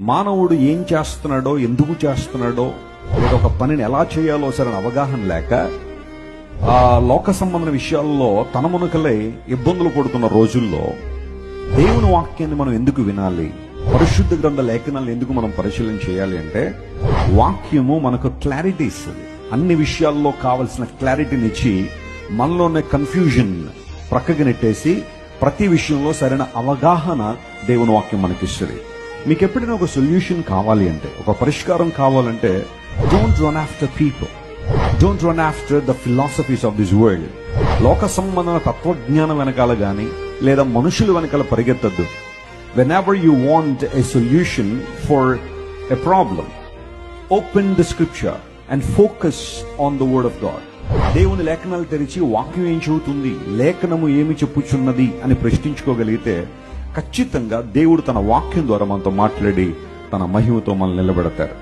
మానవుడు ఏం చేస్తున్నాడో, ఎందుకు చేస్తున్నాడో, లేదా ఒక పనిని ఎలా చేయాలో సరైన అవగాహన లేక ఆ లోక సంబంధ విషయాల్లో తన మునకలై ఇబ్బందులు పడుతున్న రోజుల్లో దేవుని వాక్యాన్ని మనం ఎందుకు వినాలి, పరిశుద్ధ గ్రంథ లేఖనాలను ఎందుకు మనం పరిశీలన చేయాలి అంటే, వాక్యము మనకు క్లారిటీ ఇస్తుంది. అన్ని విషయాల్లో కావలసిన క్లారిటీని ఇచ్చి మనలోనే కన్ఫ్యూజన్ ప్రక్కకి నెట్టేసి ప్రతి విషయంలో సరైన అవగాహన దేవుని వాక్యం మనకిస్తుంది. మీకు ఎప్పుడైనా ఒక సొల్యూషన్ కావాలి అంటే, ఒక పరిష్కారం కావాలంటే, don't run after people, don't run after the philosophies of this world. లోక సంబంధమైన తత్వజ్ఞానం వెనకాల గాని లేదా మనుషుల వెనకాల పరిగెత్తద్దు. Whenever you want a solution for a problem, open the scripture and focus on the word of God. దేవుని లేఖనాలు తెరిచి వాక్యం ఏం చెబుతుంది, లేఖనము ఏమి చెప్పుచున్నది అని ప్రశ్నించుకోగలిగితే ఖచ్చితంగా దేవుడు తన వాక్యం ద్వారా మనతో మాట్లాడి తన మహిమతో మనల్ని నిలబెడతారు.